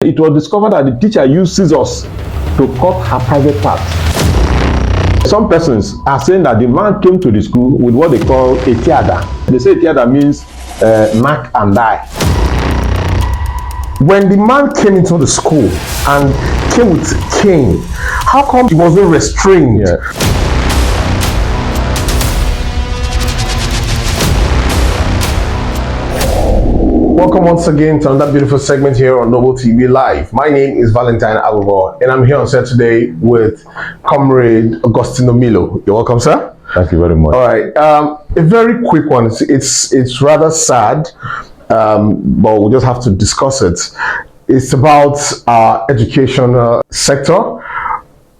It was discovered that the teacher used scissors to cut her private part. Some persons are saying that the man came to the school with what they call a tiada. They say tiada means knack and die. When the man came into the school and came with cane, how come he wasn't restrained? Yeah. Welcome once again to another beautiful segment here on Noble TV Live. My name is Valentine Aluvo, and I'm here on set today with Comrade Agostino Milo. You're welcome, sir. Thank you very much. All right, a very quick one. It's rather sad, but we'll just have to discuss it. It's about our educational sector.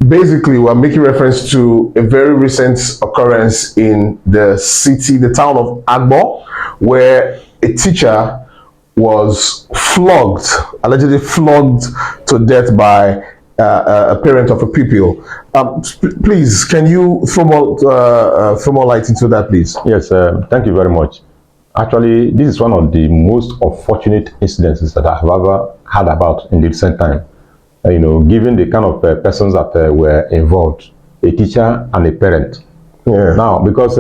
Basically, we're making reference to a very recent occurrence in the city, the town of Agbo, where a teacher was flogged, allegedly flogged to death by a parent of a pupil. Please, can you throw more light into that, please? Yes, thank you very much. Actually, this is one of the most unfortunate incidences that I have ever heard about in the recent time. Given the kind of persons that were involved, a teacher and a parent. Yeah. Now, because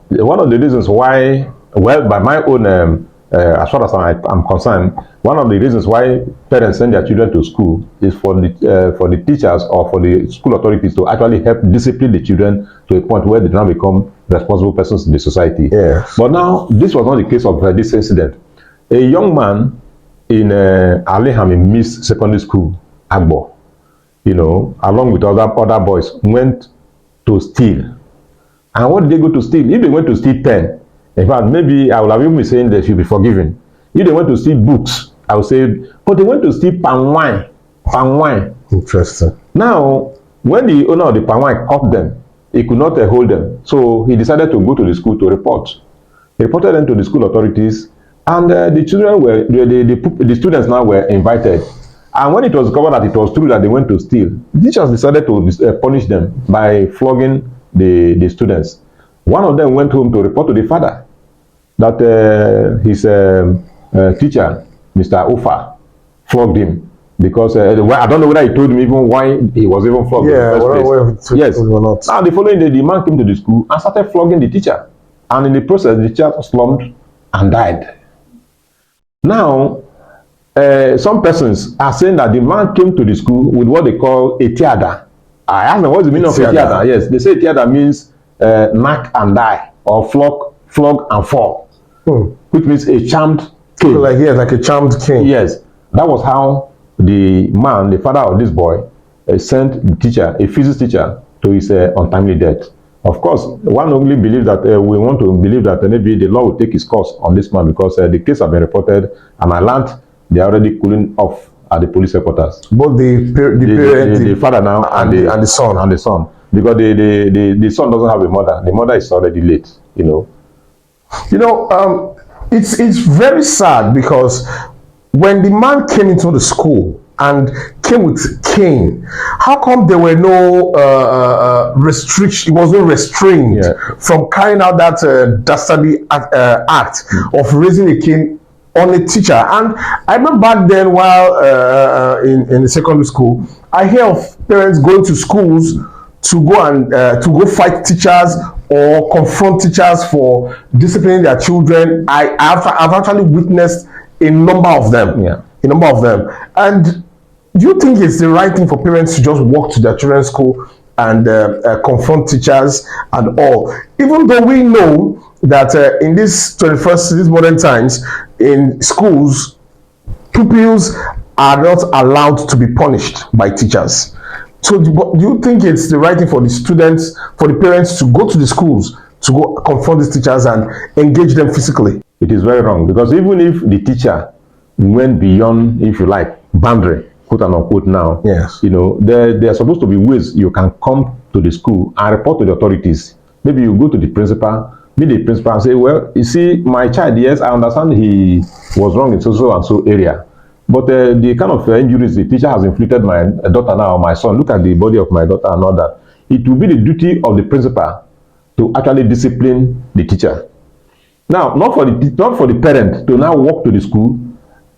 one of the reasons why, well, by my own, as far as I'm concerned, one of the reasons why parents send their children to school is for the teachers or for the school authorities to actually help discipline the children to a point where they now become responsible persons in the society. Yes. But now, this was not the case of this incident. A young man in Aleham in Miss Secondary School, Agbo, along with other boys, went to steal. And what did they go to steal? If they went to steal pen, in fact, maybe I would have even been saying they should be forgiven. If they went to steal books, I would say, but they went to steal palm wine. Palm wine. Interesting. Now, when the owner of the palm wine caught them, he could not hold them. So he decided to go to the school to report. He reported them to the school authorities, and the children were, the students now were invited. And when it was discovered that it was true that they went to steal, the teachers decided to punish them by flogging the students. One of them went home to report to the father that his teacher, Mr. Ufa, flogged him because I don't know whether he told him even why he was even flogged. Yeah, in the first place. Yes. Or not. Now the following day, the man came to the school and started flogging the teacher, and in the process, the teacher slumped and died. Now, some persons are saying that the man came to the school with what they call a tiada. I asked them, what's the meaning of a tiada? Yes, they say tiada means knack and die, or flog and fall, which means a charmed king. Like a charmed king. Yes, that was how the man, the father of this boy, sent the teacher, a physics teacher, to his untimely death. Of course, one only believes that we want to believe that maybe the law will take its course on this man because the case has been reported, and I learned they are already cooling off at the police headquarters. Both the father now and the son. And the son. Because the son doesn't have a mother. The mother is already late, It's very sad because when the man came into the school and came with cane, how come there were no restriction? He wasn't restrained from carrying out that dastardly act of raising a cane on a teacher. And I remember back then, while in the secondary school, I hear of parents going to schools to go and to go fight teachers or confront teachers for disciplining their children. I've actually witnessed a number of them. Yeah. A number of them. And do you think it's the right thing for parents to just walk to their children's school and confront teachers and all? Even though we know that in these modern times, in schools, pupils are not allowed to be punished by teachers. So do you think it's the right thing for the students, for the parents to go to the schools to go confront these teachers and engage them physically? It is very wrong, because even if the teacher went beyond, if you like, boundary, quote and unquote now, yes, there are supposed to be ways you can come to the school and report to the authorities. Maybe you go to the principal, meet the principal and say, well, you see, my child, yes, I understand he was wrong in so and so area. But the kind of injuries the teacher has inflicted my daughter now, or my son, look at the body of my daughter and all that. It will be the duty of the principal to actually discipline the teacher. Now, not for the parent to now walk to the school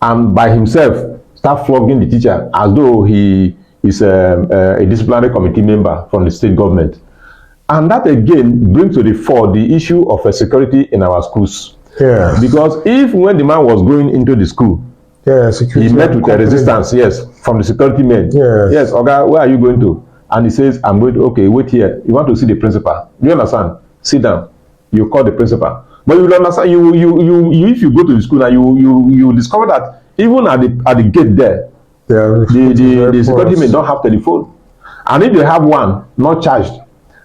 and by himself start flogging the teacher as though he is a disciplinary committee member from the state government. And that again brings to the fore the issue of security in our schools. Yeah. Because if when the man was going into the school, security, he met with a resistance, yes, from the security men. Yes, Oga, where are you going to? And he says, I'm going to, okay, wait here. You want to see the principal? You understand? Sit down. You call the principal. But you will understand, if you go to the school and you discover that even at the gate there, the security men don't have telephone. And if they have one, not charged.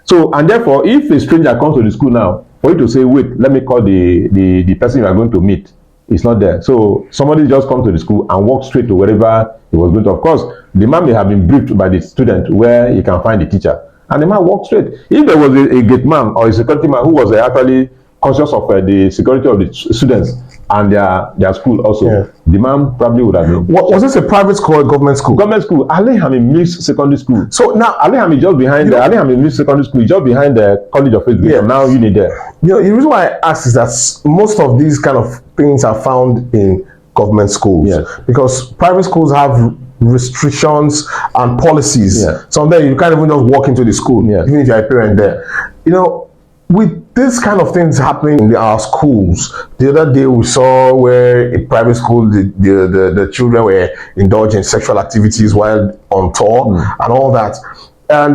So, and therefore, if a stranger comes to the school now, for you to say, wait, let me call the person you are going to meet, it's not there. So somebody just come to the school and walk straight to wherever he was going to. Of course, the man may have been briefed by the student where he can find the teacher. And the man walked straight. If there was a gate man or a security man who was actually conscious of the security of the students and their school also, the man probably would have been. Was this a private school or a government school? Government school. Alehami Mixed Secondary School. So now Alehami just behind the Alehami Mixed Secondary School, just behind the College of Education. Now you need there. The reason why I ask is that most of these kind of things are found in government schools. Because private schools have restrictions and policies. Sometimes you can't even just walk into the school, even if you're a parent there. With this kind of things happening in our schools, the other day we saw where in private school the children were indulging in sexual activities while on tour and all that. And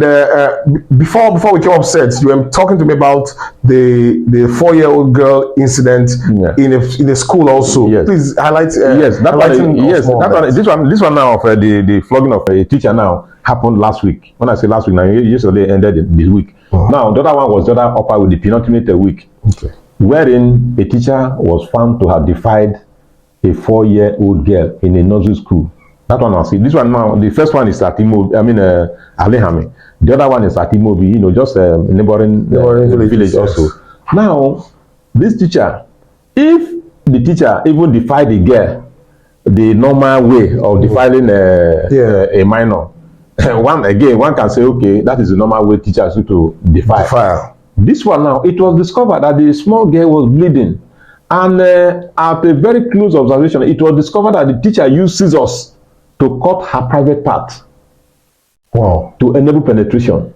before we came upset, you were talking to me about the 4-year-old girl incident in a school also. Please highlight. This one now of the flogging of a teacher now happened last week. When I say last week, now yesterday ended this week. Now the other one was the other upper with the penultimate week, wherein a teacher was found to have defied a 4-year-old girl in a nursery school. That one I'll see. This one now, the first one is at Alehami. The other one is at Imobi, just a neighboring village also. Now, this teacher, if the teacher even defied the girl the normal way of defiling a minor, one can say, okay, that is the normal way teachers need to defile. This one now, it was discovered that the small girl was bleeding. And at a very close observation, it was discovered that the teacher used scissors to cut her private part. Wow. To enable penetration.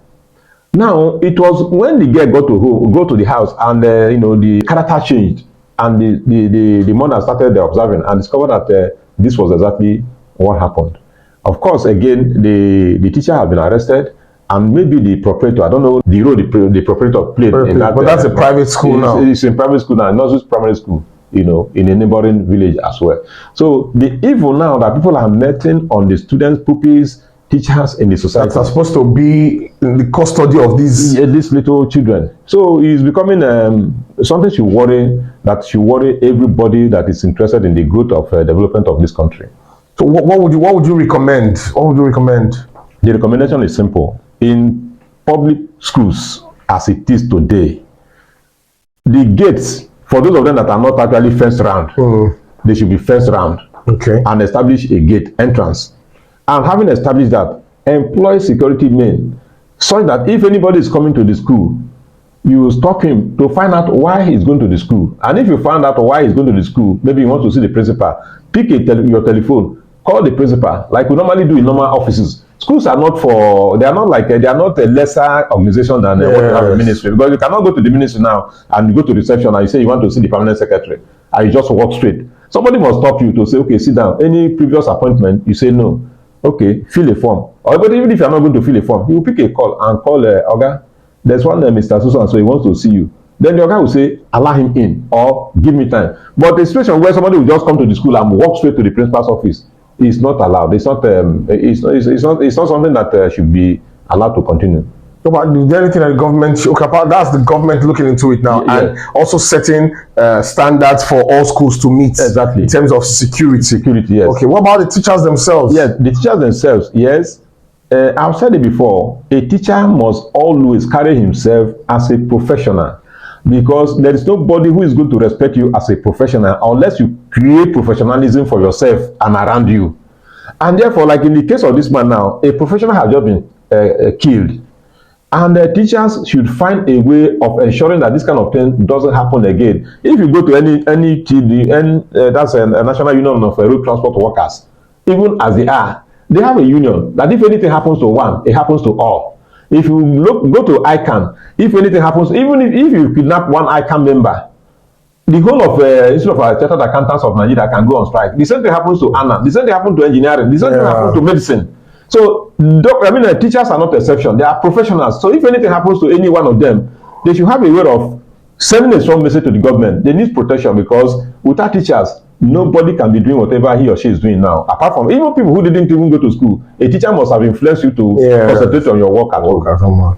Now, it was when the girl go to the house and the character changed, and the mother started observing and discovered that this was exactly what happened. Of course, again, the teacher has been arrested, and maybe the proprietor, I don't know the role the proprietor played in that. But that's a private school now. It's a private school now, not just primary school, in a neighboring village as well. So the evil now that people are meting on the students, pupils, teachers in the society that are supposed to be in the custody of these little children. So it's becoming something should worry everybody that is interested in the growth of development of this country. So what would you recommend? What would you recommend? The recommendation is simple. In public schools, as it is today, the gates, for those of them that are not actually fenced round, they should be fenced round. And establish a gate entrance. And having established that, employ security men such that if anybody is coming to the school, you stop him to find out why he's going to the school. And if you find out why he's going to the school, maybe you want to see the principal, pick your telephone, call the principal, like we normally do in normal offices. Schools are not they are not a lesser organization than what you have in ministry, because you cannot go to the ministry now and go to reception and you say you want to see the permanent secretary and you just walk straight. Somebody must stop you to say, okay, sit down. Any previous appointment, you say no. Okay, fill a form. But even if you are not going to fill a form, you will pick a call and call Oga. There's one Mr. Susan, so he wants to see you. Then the Oga will say, allow him in or give me time. But the situation where somebody will just come to the school and walk straight to the principal's office is not allowed. It's not something that should be allowed to continue. So, but is there anything that the government that's the government looking into it now, and also setting standards for all schools to meet in terms of security. Yes. Okay, what about the teachers themselves? Yes, the teachers themselves, yes. I've said it before, a teacher must always carry himself as a professional, because there is nobody who is going to respect you as a professional unless you create professionalism for yourself and around you. And therefore, like in the case of this man now, a professional has just been killed. And teachers should find a way of ensuring that this kind of thing doesn't happen again. If you go to any TD, that's a National Union of Road Transport Workers, even as they are, they have a union that if anything happens to one, it happens to all. If you go to ICANN, if anything happens, even if you kidnap one ICANN member, the whole of Institute of Chartered Accountants of Nigeria can go on strike. The same thing happens to ANA. The same thing happens to engineering. The same thing happens to medicine. So, teachers are not exception. They are professionals. So, if anything happens to any one of them, they should have a way of sending a strong message to the government. They need protection, because without teachers, nobody can be doing whatever he or she is doing now. Apart from even people who didn't even go to school, a teacher must have influenced you to concentrate on your work at home.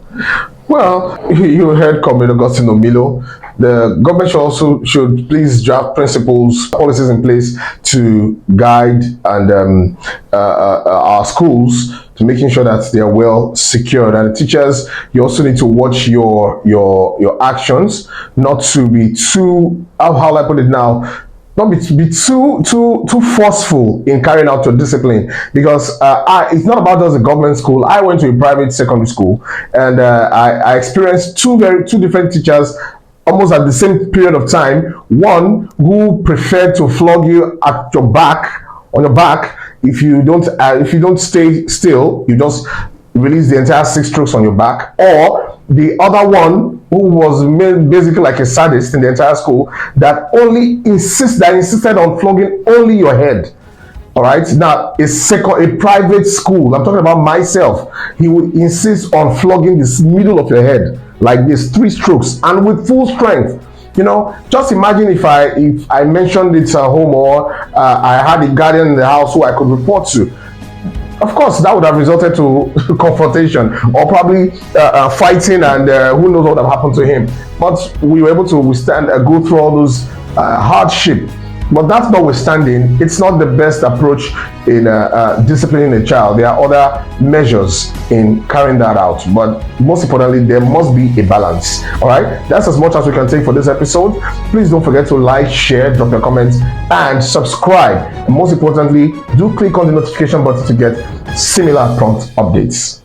Well, you heard Comrade Augustine Omilo. The government should please draft principles, policies in place to guide and our schools to making sure that they are well secured. And the teachers, you also need to watch your actions, not to be too, how I put it now, not be too forceful in carrying out your discipline, because it's not about just a government school. I went to a private secondary school, and I experienced two different teachers almost at the same period of time. One who preferred to flog you at your back, on your back. If you don't stay still, you just release the entire 6 strokes on your back. Or the other one, who was basically like a sadist in the entire school, that insisted on flogging only your head. All right. Now, a private school, I'm talking about myself, he would insist on flogging the middle of your head like this, 3 strokes, and with full strength. Just imagine if I mentioned it at home, or I had a guardian in the house who I could report to. Of course, that would have resulted to confrontation, or probably fighting, and who knows what would have happened to him. But we were able to withstand, go through all those hardship. But that's notwithstanding, it's not the best approach in disciplining a child. There are other measures in carrying that out. But most importantly, there must be a balance. All right, that's as much as we can take for this episode. Please don't forget to like, share, drop your comments, and subscribe. And most importantly, do click on the notification button to get similar prompt updates.